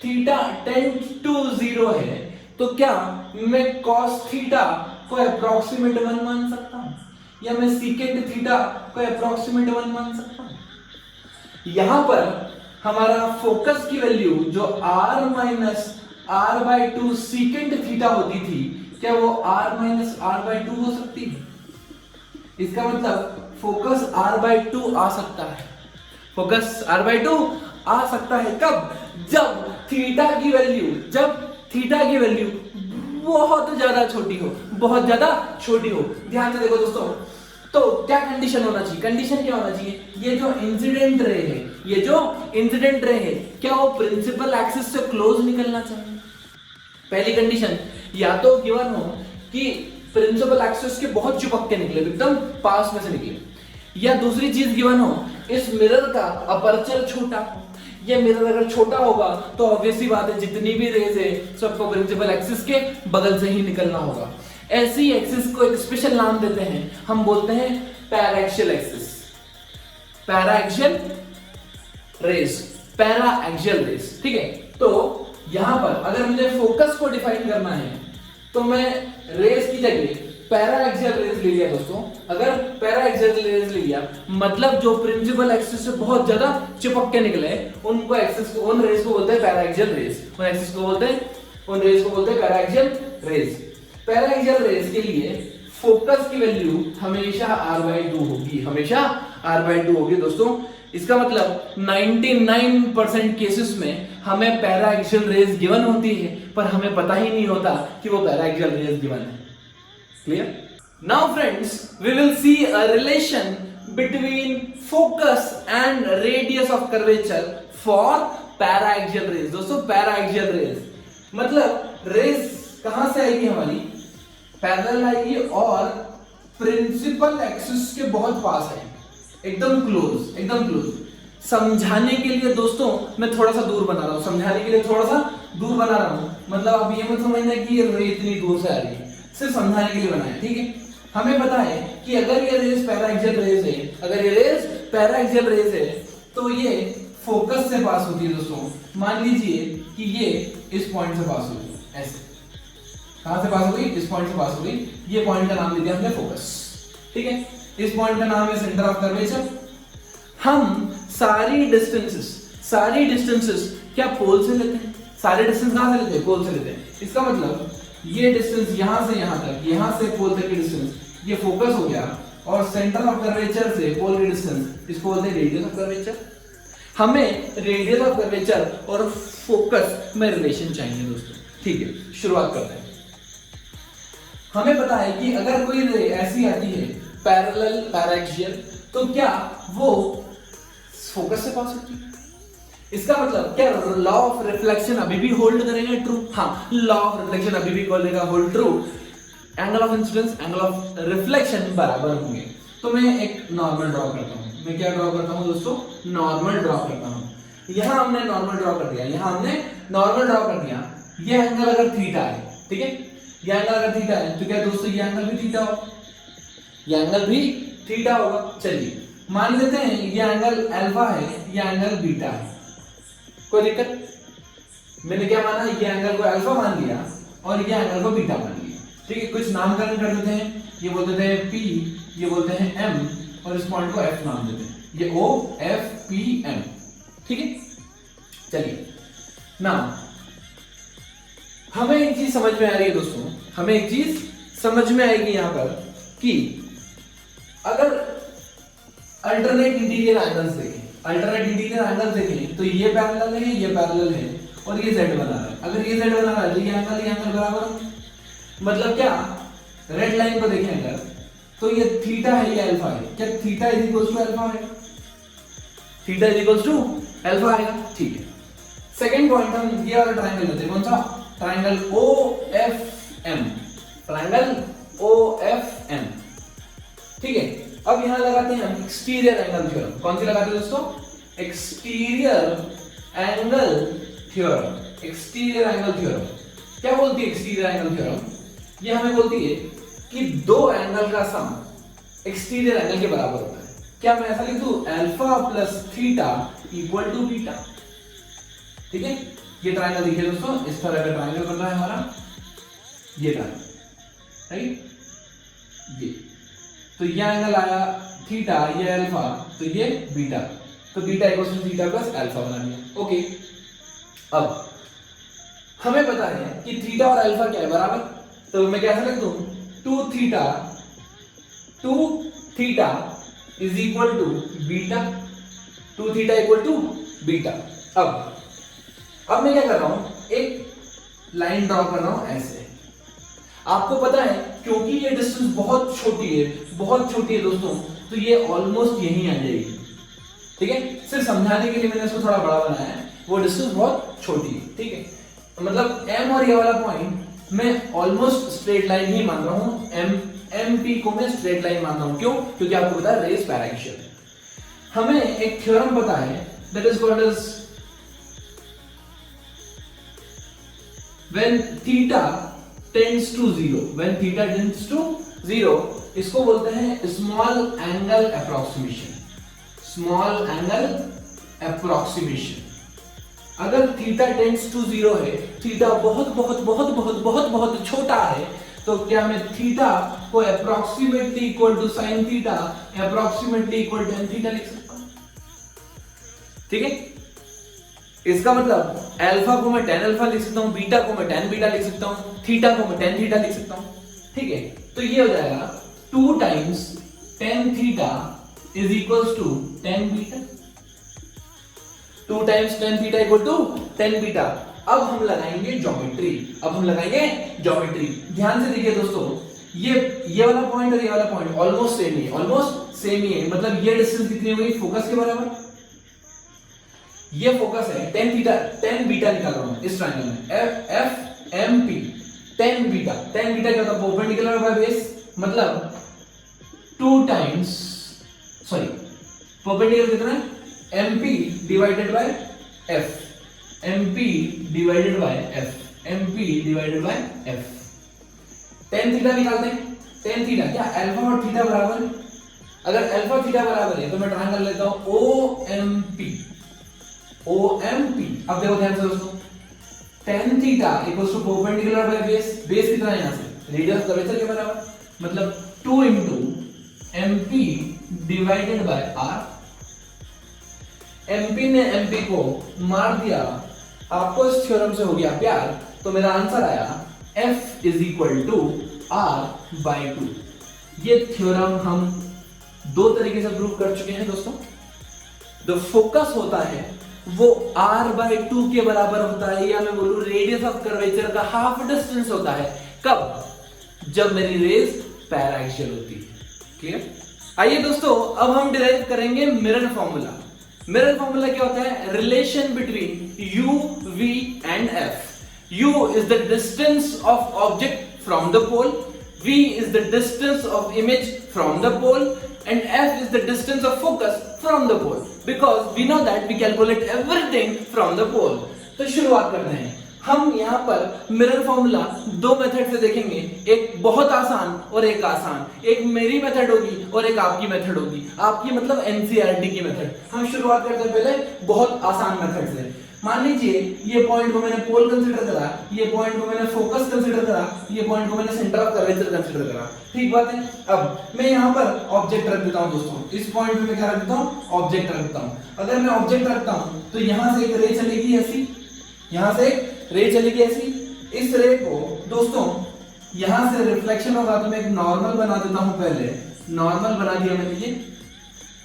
Speaker 1: थीटा 10 टू 0 है, तो क्या मैं cos थीटा को अप्रोक्सीमेट 1 मान सकता हूं, या मैं सीकेंट थीटा को अप्रोक्सीमेट 1 मान सकता हूं? यहां पर हमारा फोकस की वैल्यू जो r minus r by 2 secant theta होती थी, क्या वो r माइनस r बाई 2 हो सकती है? इसका मतलब फोकस r बाई 2 आ सकता है। फोकस r बाई 2 आ सकता है कब? जब थीटा की वैल्यू बहुत ज्यादा छोटी हो, बहुत ज्यादा छोटी हो। ध्यान से देखो दोस्तों, तो क्या कंडीशन होना चाहिए? कंडीशन क्या होना चाहिए? ये जो इंसिडेंट रे है, क्या वो प्रिंसिपल एक्सिस से क्लोज निकलना चाहिए। पहली कंडीशन या तो गिवन हो कि प्रिंसिपल एक्सिस के बहुत चिपक के निकले, एकदम पास में से निकले, या दूसरी चीज गिवन हो इस मिरर का अपर्चर छोटा हो। ये मिरर अगर छोटा होगा तो ऑब्वियसली बात है जितनी भी रेज है सबको प्रिंसिपल एक्सिस के बगल से ही निकलना होगा। ऐसी एक्सिस को एक स्पेशल नाम देते हैं, हम बोलते हैं पैराएक्सियल एक्सिस, पैराएक्सियल रेस। ठीक है, तो यहां पर अगर मुझे फोकस को डिफाइन करना है तो मैं रेस की जगह पैराएक्सियल रेस ले लिया दोस्तों। अगर पैराएक्सियल रेस ले लिया मतलब जो प्रिंसिपल एक्सिस से बहुत ज्यादा चिपक के निकले, उनको एक्सिस को, उन रेस को बोलते हैं पैराएक्सियल रेस। उन रेस को बोलते हैं पैराएक्सियल रेस। पैराएक्सियल रेस के लिए फोकस की वैल्यू हमेशा r/2 होगी, हमेशा r/2 होगी दोस्तों। इसका मतलब 99% केसेस में हमें पैराएक्सियल रेस गिवन होती है, पर हमें पता ही नहीं होता कि वो पैराएक्सियल रेस गिवन है। Clear? Now friends, we will see a relation between focus and radius of curvature for paraxial rays। दोस्तों paraxial rays मतलब रेस कहां से आएगी हमारी? पैरेलल आएगी और प्रिंसिपल एक्सिस के बहुत पास है, एकदम क्लोज। समझाने के लिए दोस्तों मैं थोड़ा सा दूर बना रहा हूं, मतलब आप ये मत समझना कि ये रे इतनी दूर से आ रही है, सिर्फ समझाने के लिए बनाया। ठीक है, हमें पता है कि अगर ये रेस पैराएक्सियल रेस है, तो ये फोकस से पास होती है दोस्तों। मान लीजिए कि ये इस पॉइंट से पास हुई, ऐसे कहां से पास हो गई? इस पॉइंट से पास हो गई। ये पॉइंट का नाम दे दिया हमने फोकस। ठीक है, इस पॉइंट का नाम है सेंटर ऑफ कर्वेचर। हम सारी डिस्टेंसेस क्या पोल से लेते हैं? सारे डिस्टेंस कहां से लेते हैं? पोल से लेते हैं। इसका मतलब ये डिस्टेंस यहां से यहां तक, यहां से पोल तक की डिस्टेंस, ये फोकस हो गया, और सेंटर ऑफ कर्वेचर से पोल की डिस्टेंस, इसको बोलते हैं रेडियस ऑफ कर्वेचर। हमें रेडियस ऑफ कर्वेचर और फोकस में रिलेशन चाहिए दोस्तों। ठीक है, शुरुआत करते हैं। हमें पता है कि अगर कोई रे ऐसी आती है पैरेलल पैराएक्सियल, तो क्या वो फोकस से पास होती है? इसका मतलब क्या लॉ ऑफ रिफ्लेक्शन अभी भी होल्ड करेगा ट्रू? हाँ, लॉ ऑफ रिफ्लेक्शन अभी भी hold true. Angle of incidence, angle of reflection बराबर होंगे। तो मैं एक नॉर्मल ड्रॉ करता हूं। मैं क्या ड्रॉ करता हूं दोस्तों? नॉर्मल ड्रॉ करता हूं। यहां हमने नॉर्मल ड्रॉ कर दिया। ये एंगल अगर थीटा है, ठीक है, ये एंगल अगर थीटा है तो क्या दोस्तों ये एंगल भी थीटा होगा। चलिए मान लेते हैं ये एंगल अल्फा है, ये एंगल बीटा है, कोई दिक्कत? मैंने क्या माना? ये एंगल को अल्फा मान लिया और ये एंगल को बीटा मान लिया। ठीक है, कुछ नामकरण कर देते हैं। ये बोलते हैं P, ये बोलते हैं M, और इस पॉइंट को F नाम देते हैं। ये O F P M। ठीक है, चलिए ना, हमें एक चीज समझ में आ रही है दोस्तों, हमें एक चीज समझ में आएगी यहां पर कि अगर अल्टरनेट इंटीरियर एंगल्स देखें तो ये पैरेलल है और ये z बना रहा है। अगर ये z बना रहा है तो ये एंगल बराबर होंगे। मतलब क्या, रेड लाइन को देखें अगर, तो ये थीटा है, ये अल्फा है। क्या theta is equal to alpha है? Theta is equals to alpha आएगा। ठीक है, सेकंड पॉइंट हम ये वाला ट्रायंगल लेते हैं, कौन सा? Triangle OFM, triangle OFM। ठीक है, अब यहां लगाते हैं हम एक्सटीरियर एंगल थ्योरम। कौन सी लगाते हैं दोस्तों? Exterior angle theorem. Exterior angle theorem क्या बोलती है? एक्सटीरियर एंगल थ्योरम ये हमें बोलती है कि दो एंगल का सम एक्सटीरियर एंगल के बराबर होता है। क्या मैं ऐसा लिख दूं? Alpha plus theta equal to beta. ठीक है, ये ट्रायंगल देखिए दोस्तों, इस तरह का ट्रायंगल बन रहा है हमारा, ये ट्रायंगल, राइट? ये तो ये एंगल आया थीटा, ये अल्फा, तो ये बीटा, तो beta equal to theta plus alpha बना दिया। ओके, अब हमें पता है कि थीटा और अल्फा क्या है? बराबर। तो मैं कैसे लिख दूं? Two theta is equal to beta, two theta equal to beta. अब मैं क्या कर रहा हूं? एक लाइन ड्रॉ कर रहा हूं ऐसे। आपको पता है क्योंकि ये डिस्टेंस बहुत छोटी है दोस्तों, तो ये ऑलमोस्ट यहीं आ जाएगी। ठीक है, सिर्फ समझाने के लिए मैंने इसको थोड़ा बड़ा बनाया है, वो डिस्टेंस बहुत छोटी है। ठीक है, मतलब M और ये वाला पॉइंट मैं ऑलमोस्ट स्ट्रेट लाइन ही मान रहा हूं। MP को मैं स्ट्रेट लाइन मान रहा हूं। क्यों? क्योंकि आपको पता है रेस पैराक्सियल है। हमें एक थ्योरम पता है, that is called as when theta tends to zero, when theta tends to zero, इसको बोलते हैं small angle approximation. Small angle approximation. अगर थीटा टेंड्स टू जीरो है, थीटा बहुत बहुत बहुत बहुत बहुत बहुत छोटा है, तो क्या मैं थीटा को approximately equal to sine theta, approximately equal to tan theta लिख सकता हूं। ठीक है, इसका मतलब अल्फा को मैं tan अल्फा लिख सकता हूं, बीटा को मैं tan बीटा लिख सकता हूं, थीटा को मैं tan थीटा लिख सकता हूं। ठीक है, तो ये हो जाएगा 2 times tan theta is equals to tan beta. 2 times tan theta equal to tan beta. अब हम लगाएंगे ज्योमेट्री। ध्यान से देखिए दोस्तों, ये वाला पॉइंट और ये वाला पॉइंट ऑलमोस्ट सेम ही है। मतलब ये डिस्टेंस कितनी हुई? फोकस के बराबर। ये फोकस है tan थीटा, tan बीटा निकाल रहा हूं इस ट्रायंगल में, FMP tan beta. tan beta क्या होता है? परपेंडिकुलर बाय बेस, मतलब 2 टाइम्स, सॉरी परपेंडिकुलर कितना है? MP divided by F, MP divided by F, MP divided by F। tan theta निकालते हैं। tan थीटा क्या? अल्फा और थीटा बराबर है। अगर अल्फा थीटा बराबर है तो मैं ट्रायंगल लेता हूं OMP। अब देखो ध्यान से दोस्तों, tan theta equals to perpendicular by base. Base कितना है यहां से? रेडियस कर्वेचर के बराबर, मतलब 2 into MP divided by R। MP ने MP को मार दिया, आपको इस थ्योरम से हो गया प्यार, तो मेरा आंसर आया F is equal to R/2। ये थ्योरम हम 2 तरीके से प्रूव कर चुके हैं दोस्तों। जो फोकस होता है वो R/2 के बराबर होता है, या मैं बोलूं रेडियस ऑफ कर्वेचर का हाफ डिस्टेंस होता है। कब? जब मेरी रेज पैराक्सियल होती है। क्लियर? आइए दोस्तों, अब हम डिराइव करेंगे मिरर फॉर्मूला। मिरर फॉर्मूला क्या होता है? Relation between U, V and F। U is the distance of object from the pole, V is the distance of image from the pole, and F is the distance of focus from the pole, because we know that we calculate everything from the pole। तो शुरुआत करते हैं। हम यहाँ पर mirror formula 2 method से देखेंगे, एक बहुत आसान और एक आसान। एक मेरी मेथड होगी और एक आपकी मेथड होगी। आपकी मतलब NCERT की मेथड। हम शुरुआत करते हैं पहले बहुत आसान मेथड से। मान लीजिए ये पॉइंट को मैंने पोल कंसीडर करा, ये पॉइंट को मैंने फोकस कंसीडर करा, ये पॉइंट को मैंने सेंटर ऑफ कर्वेचर कंसीडर करा। ठीक बात है। अब मैं यहाँ पर ऑब्जेक्ट रख देता हूँ दोस्तों। इस पॉइंट पे मैं क्या रख देता हूँ? ऑब्जेक्ट रख देता हूँ। अगर मैं ऑब्जेक्ट रखता हूँ तो यहाँ से एक रे चलेगी ऐसी, यहाँ से एक रे चलेगी ऐसी। इस रे को दोस्तों यहाँ से रिफ्लेक्शन होगा, तो मैं एक नॉर्मल बना देता हूँ। पहले नॉर्मल बना दिया मैंने ये,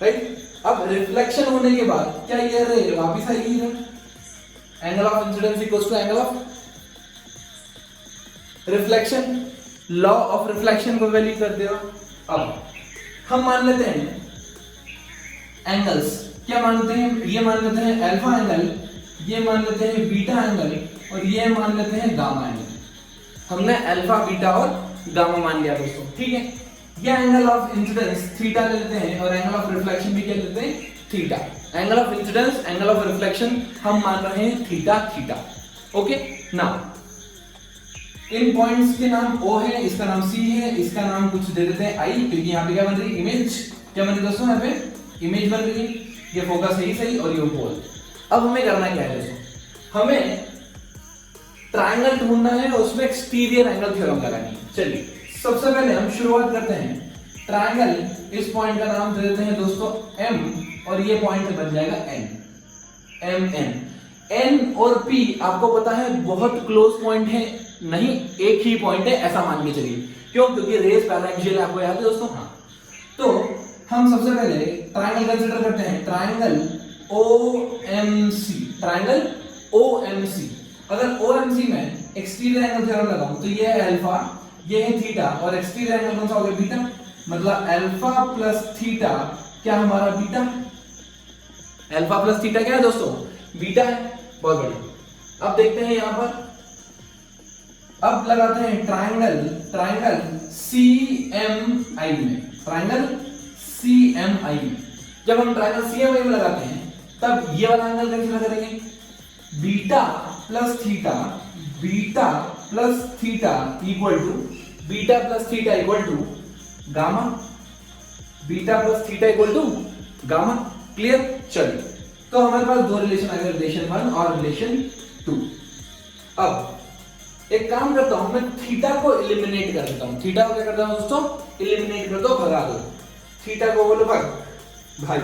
Speaker 1: राइट। अब रिफ्लेक्शन होने के बाद क्या ये रे वापिस आएगी इधर? Angle of incidence equals to angle of reflection. Law of reflection को वैल्यू कर दो। अब हम मान लेते हैं एंगल्स क्या मानते हैं, ये मान लेते हैं अल्फा एंगल, ये मान लेते हैं बीटा एंगल, और ये मान लेते हैं गामा एंगल। हमने अल्फा, बीटा और गामा मान लिया दोस्तों, ठीक है। ये एंगल ऑफ इंसिडेंस थीटा ले लेते हैं और एंगल ऑफ रिफ्लेक्शन भी क्या लेते हैं, theta. Angle of incidence, angle of reflection हम मान रहे हैं theta theta. Okay, now in points के नाम O है, इसका नाम C है, इसका नाम कुछ दे देते हैं I, क्योंकि यहाँ पे क्या बन रही है, इमेज। क्या बन रही है दोस्तों, यहाँ पे इमेज बन रही है। ये फोकस है सही और ये पोल। अब हमें करना क्या है दोस्तों, हमें ट्रायंगल ढूंढना है और उसमें एक्सटीरियर एंगल थ्योरम लगानी है। चलिए सबसे पहले हम शुरुआत करते हैं। ट्रायंगल, इस पॉइंट का नाम दे देते हैं दोस्तों M, और ये पॉइंट बन जाएगा N, MN। N और P आपको पता है बहुत क्लोज पॉइंट है, नहीं एक ही पॉइंट है ऐसा मान के चलिए। क्यों, क्योंकि रेस पैरेलल आपको याद है दोस्तों। हाँ, तो हम सबसे पहले ट्रायंगल कंसीडर करते हैं, ट्रायंगल OMC। ट्रायंगल OMC, अगर OMC में एक्सटीरियर एंगल थ्योरम लगाऊं तो ये है अल्फा, ये है थीटा, और एक्सटीरियर एंगल कौन सा हो गया, बीटा। मतलब अल्फा प्लस थीटा क्या हमारा बीटा, अल्फा प्लस थीटा क्या है दोस्तों, बीटा है। बहुत बढ़िया। अब देखते हैं यहां पर, अब लगाते हैं ट्रायंगल, ट्रायंगल CMI में, ट्रायंगल CMI में। जब हम ट्रायंगल CMI में लगाते हैं तब ये वाला एंगल कंसीडर करेंगे, beta plus theta, beta plus theta equal to, beta plus theta equal to gamma, beta plus theta equal to gamma. Clear. चलिए, तो हमारे पास दो रिलेशन आ गए, रिलेशन 1 और रिलेशन 2। अब एक काम करता हूं, मैं थीटा को एलिमिनेट कर देता हूं। थीटा को क्या करता हूं दोस्तों, एलिमिनेट कर दो, भगा दो। थीटा को बोलो भाई।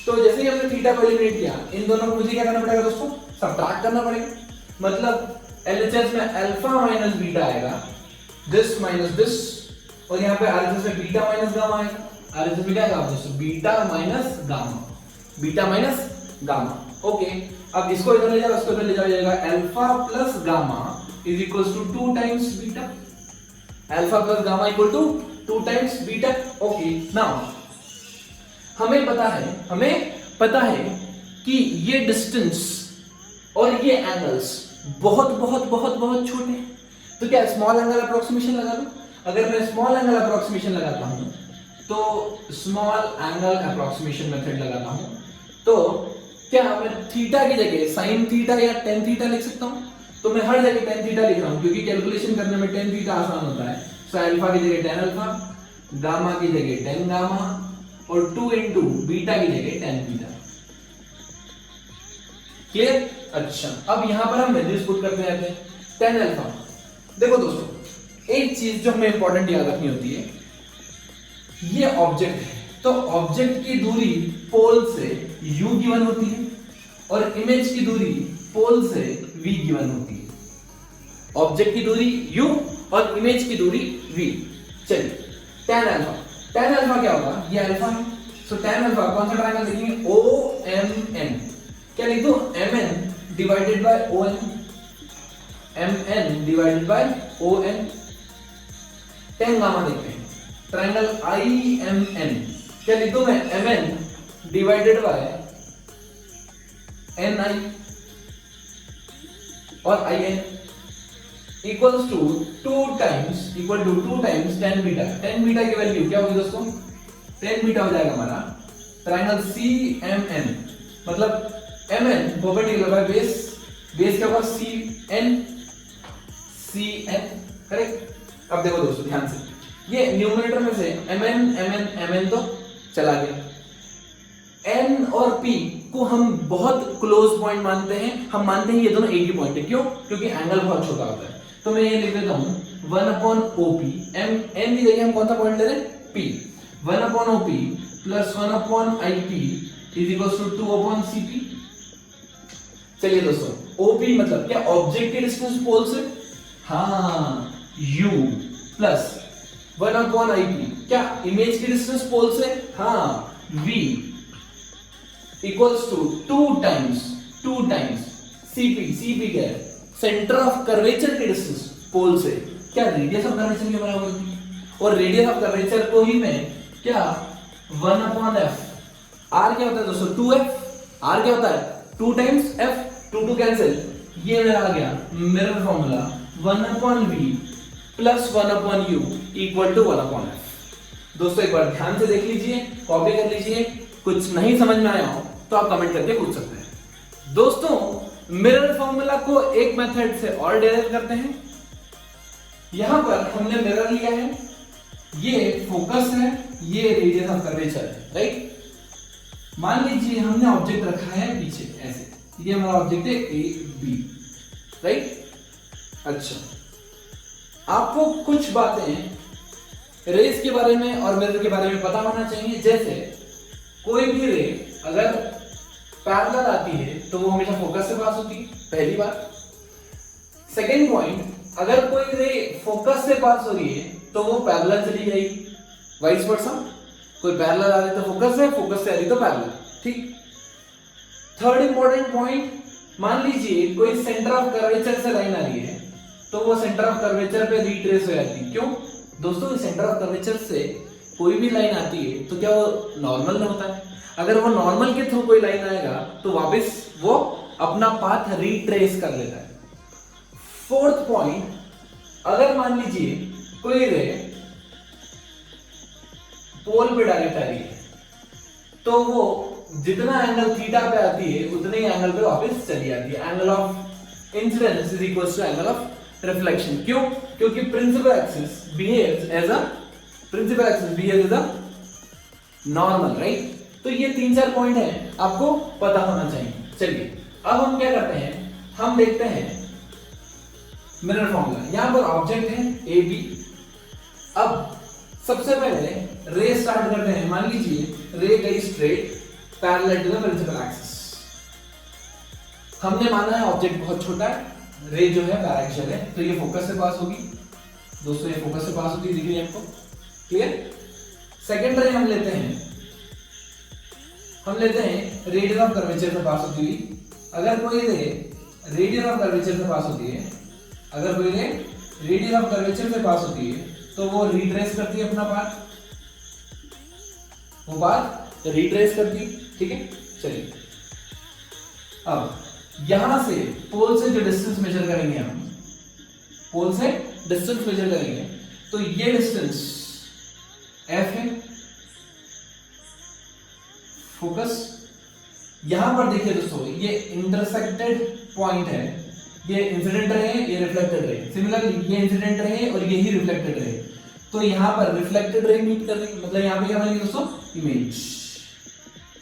Speaker 1: तो जैसे ही हमने थीटा को एलिमिनेट किया, इन दोनों को मुझे क्या करना पड़ेगा दोस्तों, सबट्रैक्ट करना पड़ेगा। मतलब LHS में अल्फा माइनस बीटा आएगा, दिस माइनस दिस, और यहाँ पे RHS में बीटा माइनस गामा आएगा। RHS में क्या आएगा दोस्तों, beta minus gamma, beta minus gamma. Okay, अब इसको इधर ले जाओ, इसको इधर ले जाइएगा, alpha plus gamma is equals to 2 times beta, alpha plus gamma equal to 2 times beta. Okay, now हमें पता है कि ये डिस्टेंस और ये एंगल्स बहुत बहुत बहुत बहुत छोटे हैं, तो क्या स्मॉल एंगल अप्रोक्सीमेशन लगा लूं। अगर मैं स्मॉल एंगल अप्रोक्सीमेशन लगाता हूं तो स्मॉल एंगल अप्रोक्सीमेशन मेथड लगाता हूं, तो क्या मैं थीटा की जगह साइन थीटा या टेन थीटा लिख सकता हूं। तो मैं हर जगह टेन थीटा लिख रहा हूं क्योंकि कैलकुलेशन करने में टेन थीटा आसान होता है। सो अल्फा की जगह टेन अल्फा, गामा की जगह टेन गामा, और 2 इंटू बीटा की जगह टेन बीटा। क्लियर। अच्छा, अब यहां पर हम वैल्यूज पुट करते रहते हैं। टेन अल्फा, देखो दोस्तों एक चीज जो हमें इंपॉर्टेंट याद रखनी होती है, ये ऑब्जेक्ट है, तो ऑब्जेक्ट की दूरी पोल से u गिवन होती है और इमेज की दूरी पोल से v गिवन होती है। ऑब्जेक्ट की दूरी u और इमेज की दूरी v। चलिए, tan अल्फा, tan अल्फा क्या होगा, ये अल्फा है। सो tan अल्फा कौन सा ट्रायंगल लिखेंगे, OMN। क्या लिख दो, MN divided by ON, MN divided by ON। tan gamma देखते हैं, ट्रायंगल IMN। क्या लिख दो मैं, MN डिवाइडेड बाय NI और IN equals to 2 times tan beta. tan beta की वैल्यू क्या होगी दोस्तों, tan बीटा हो जाएगा हमारा ट्रायंगल CMN, मतलब MN perpendicular by base, base क्या होगा CN, करेक्ट। अब देखो दोस्तों ध्यान से, ये न्यूमरेटर में से MN तो चला गया, N और P को हम बहुत क्लोज पॉइंट मानते हैं। हम मानते हैं ये दोनों एक ही पॉइंट है, क्यों, क्योंकि एंगल बहुत छोटा होता है। तो मैं ये लिख देता हूं 1/OP, N की जगह हम कौन सा पॉइंट ले रहे हैं, P। 1/OP plus 1/IP is equals to 2/CP। चलिए दोस्तों, OP मतलब क्या, ऑब्जेक्ट की डिस्टेंस पोल से, हाँ U प्लस 1/IP क्या, इमेज की डिस्टेंस पोल से, हाँ V equals to 2 times CP क्या है, सेंटर ऑफ कर्वेचर की डिस्टेंस पोल से, क्या रेडियस ऑफ कर्वेचर के बराबर होगी। और रेडियस ऑफ कर्वेचर को ही मैं क्या 1/F आर क्या होता है दोस्तों 2f, आर क्या होता है 2 टाइम्स f, 2 कैंसिल, ये मेरा आ गया mirror formula 1/v plus 1/u equal to 1/f। दोस्तों एक बार ध्यान से देख लीजिए, कॉपी कर लीजिए, कुछ नहीं समझ में आया हो तो आप कमेंट करके पूछ सकते हैं। दोस्तों मिरर फॉर्मूला को एक मेथड से और डेराइव करते हैं। यहां पर हमने मिरर लिया है, ये फोकस है, ये रेडियस ऑफ कर्वेचर है, राइट। मान लीजिए हमने ऑब्जेक्ट रखा है पीछे ऐसे, ये हमारा ऑब्जेक्ट है ए बी, राइट। अच्छा आपको कुछ बातें रेस के बारे में और मिरर के बारे में पता होना चाहिए। जैसे कोई भी रे अगर पैरेलल आती है तो वो हमेशा फोकस से पास होती है, पहली बात। सेकेंड पॉइंट, अगर कोई रे फोकस से पास हो रही है तो वो पैरेलल चली जाएगी, वाइस वर्सा। कोई पैरेलल आ रही तो फोकस से, फोकस से आ रही तो पैरेलल, ठीक। थर्ड इंपॉर्टेंट पॉइंट, मान लीजिए कोई सेंटर ऑफ कर्वेचर से लाइन आ रही है तो वो सेंटर ऑफ कर्वेचर पे रिट्रेस हो जाती है। क्यों दोस्तों, सेंटर ऑफ कर्वेचर से कोई भी लाइन आती है तो क्या वो नॉर्मल में होता है? अगर वो नॉर्मल के थ्रू कोई लाइन आएगा तो वापस वो अपना पाथ रिट्रेस कर लेता है। फोर्थ पॉइंट, अगर मान लीजिए कोई रे पोल पे डायरेक्ट आ रही है तो वो जितना एंगल थीटा पे आती है उतने ही एंगल पे वापस चली जाती है। Angle of incidence is equal to angle of reflection. क्यों? क्योंकि principal axis behaves as a normal, right. तो ये 3-4 पॉइंट है, आपको पता होना चाहिए। चलिए अब हम क्या करते हैं, हम देखते हैं मिरर फॉर्मूला। यहां पर ऑब्जेक्ट है ए बी। अब सबसे पहले रे स्टार्ट करते हैं। मान लीजिए रे गई straight parallel to the principal axis. हमने माना है ऑब्जेक्ट बहुत छोटा है, रे जो है पैरेलल है, तो ये फोकस से पास होगी। दोस्तों ये फोकस से पास होती है, दिख रही है आपको, क्लियर। सेकेंड रे हम लेते हैं रेडियस ऑफ कर्वेचर से पास होती हुई। अगर कोई रे रेडियस ऑफ कर्वेचर से पास होती है, तो वो रिट्रेस करती है अपना पाथ, रिट्रेस करती है, ठीक है। चलिए अब यहां से पोल से जो डिस्टेंस मेजर करेंगे हम, तो ये डिस्टेंस f है, फोकस। यहां पर देखिए दोस्तों, ये इंटरसेक्टेड पॉइंट है, ये इंसिडेंट रे है, ये रिफ्लेक्टेड रे। सिमिलरली ये इंसिडेंट रे है और ये ही रिफ्लेक्टेड रे। तो यहां पर रिफ्लेक्टेड रे मीट कर रही है, मतलब यहां पे क्या बनेगी दोस्तों, इमेज।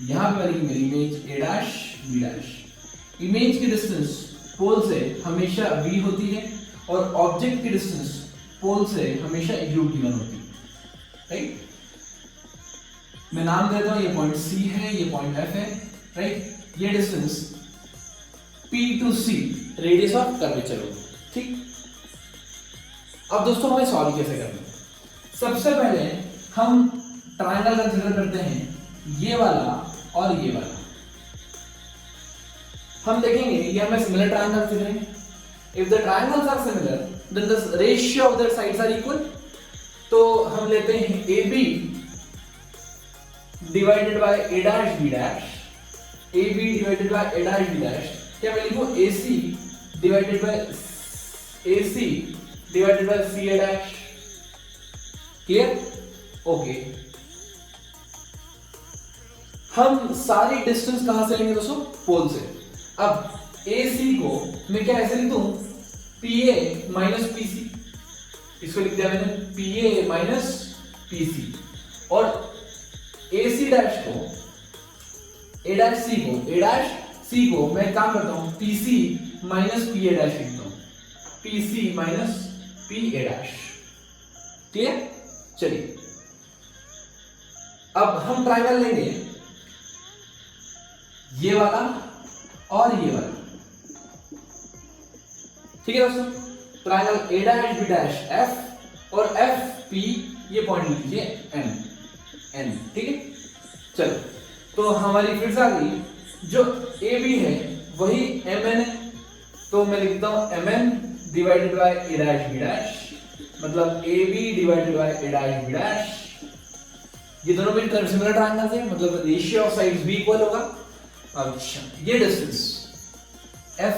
Speaker 1: यहां पे बनेगी मेरी image a dash b dash. Image की डिस्टेंस पोल से हमेशा v होती है और ऑब्जेक्ट की डिस्टेंस पोल से हमेशा u गिवन होती है, राइट। मैं नाम देता हूं, ये पॉइंट c है, ये पॉइंट f है, राइट। ये distance P to C radius of curvature होगी, ठीक। अब दोस्तों हमें सॉल्व कैसे करना है? सबसे पहले हम ट्रायंगल कंसीडर करते हैं, ये वाला और ये वाला। हम देखेंगे ये हमें सिमिलर ट्रायंगल से करेंगे। If the triangles are similar then the ratio of their sides are equal. तो हम लेते हैं AB divided by A dash B dash, AB divided by A dash B dash. क्या मैं लिखूं AC divided by CA dash, clear? Okay. हम सारी distance कहां से लेंगे दोस्तों? पोल से। अब AC को मैं क्या ऐसे लिख दूं, PA माइनस PC, इसको लिख दिया मैंने PA माइनस PC। और AC डैश को A डैश C को मैं क्या करता हूं, PC माइनस PA डैश लिखता हूं, PC minus PA dash, clear? चलिए अब हम ट्रायंगल लेंगे, ये वाला और ये वाला, ठीक है दोस्तों। Triangle A dash B dash F और FP, ये पॉइंट लिख लीजिए N, ठीक है। चलो तो हमारी फिर से आ गई, जो AB है वही MN है, तो मैं लिखता हूं MN divided by A dash B dash, मतलब AB divided by A dash B dash ये दोनों भी सिमिलर ट्रायंगल्स है, मतलब रेशियो ऑफ साइड्स भी इक्वल होगा। अच्छा, ये distance F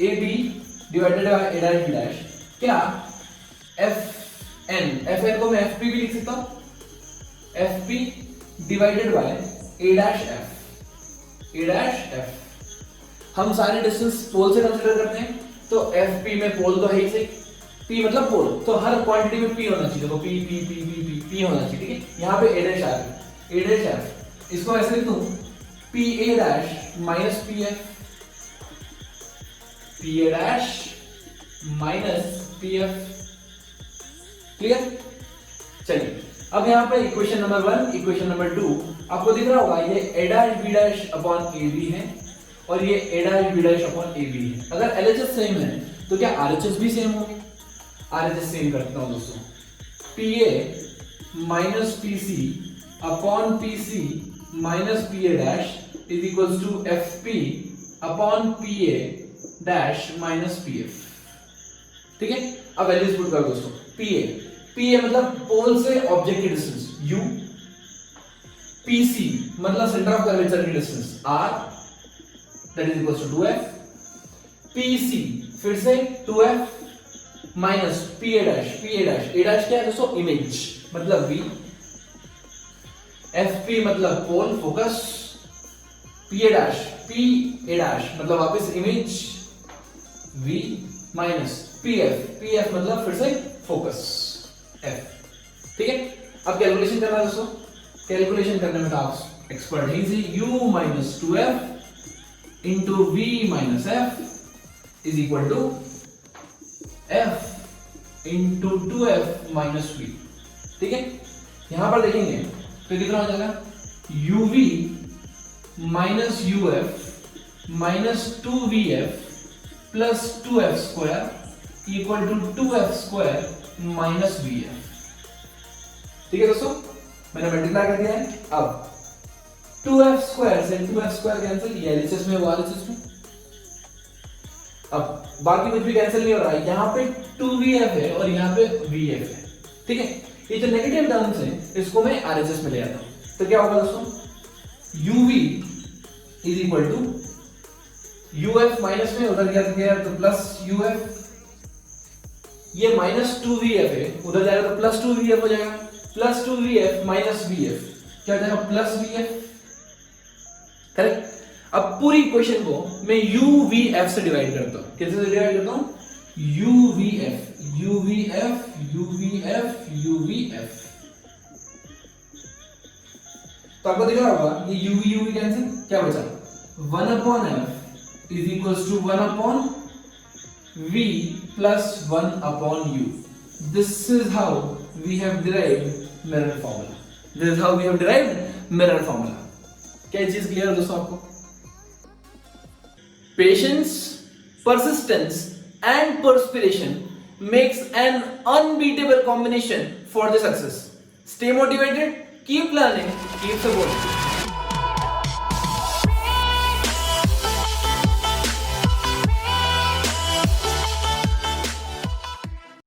Speaker 1: A B divided by A dash B dash, क्या एफ एन को मैं एफ पी भी लिख सकता हूं, F P divided by A dash F. हम सारे डिस्टेंस पोल से कंसीडर करते हैं, तो एफ पी में पोल तो है ही सही, पी मतलब पोल, तो हर क्वांटिटी में पी होना चाहिए, देखो P P P P P P होना चाहिए, ठीक है। यहाँ पे ए डैश आ रहा है, ए डैश एफ, इसको ऐसे लिख दूं P A dash minus P F, P A dash minus P F, clear. चलिए अब यहाँ पे इक्वेशन नंबर 1, इक्वेशन नंबर 2 आपको दिख रहा होगा, ये A dash B dash upon A B है और ये A dash B dash upon A B है। अगर एलएचएस सेम है तो क्या आरएचएस भी सेम होंगे? आरएचएस सेम करता हूं दोस्तों, P A minus P C upon P C minus P A dash is equals to F P upon P A dash minus P F, ठीक है। अब वैल्यूज पुट करो दोस्तों, पी ए मतलब पोल से ऑब्जेक्ट की डिस्टेंस u, pc मतलब centre of curvature की distance r, that is equals to 2f, pc फिर से 2f minus pa dash, a dash क्या है दोस्तों? इमेज मतलब v, fp मतलब पोल फोकस, pa डैश मतलब वापस इमेज v माइनस pf मतलब फिर से फोकस f, ठीक है। अब कैलकुलेशन करना है दोस्तों, कैलकुलेशन करने में तो आप एक्सपर्ट ही से, u minus 2f into v minus f is equal to f into 2f minus v, ठीक है। यहां पर देखेंगे तो कितना हो जाएगा, uv minus uf minus 2vf plus 2f square equal to 2f square minus vf, ठीक है दोस्तों, मैंने मल्टीप्लाई कर दिया है। अब 2f स्क्वायर से 2f स्क्वायर कैंसिल, ये एलएचएस में हुआ, एलएचएस में। अब बाकी कुछ भी कैंसिल नहीं हो रहा है, यहां पे 2vf है और यहां पे vf है, ठीक है। ये जो नेगेटिव टर्म्स है इसको मैं आरएचएस में ले आता हूं, तो क्या होगा दोस्तों, uv is equal to uf minus में उधर गया तो प्लस uf, ये माइनस 2vf है, उधर जाएगा तो प्लस 2vf हो जाएगा, प्लस 2vf माइनस vf क्या हो जाएगा, प्लस vf, करेक्ट। अब पूरी इक्वेशन को मैं uvf से डिवाइड करता हूं, कैसे डिवाइड करता हूं, uvf, तो आपको दिख रहा होगा ये uv कैंसिल, क्या बचा, 1 upon f is equals to 1 upon v plus 1 upon u. This is how we have derived mirror formula. क्या चीज क्लियर है दोस्तों आपको? Patience, persistence and perspiration makes an unbeatable combination for the success. Stay motivated, keep learning, keep supporting.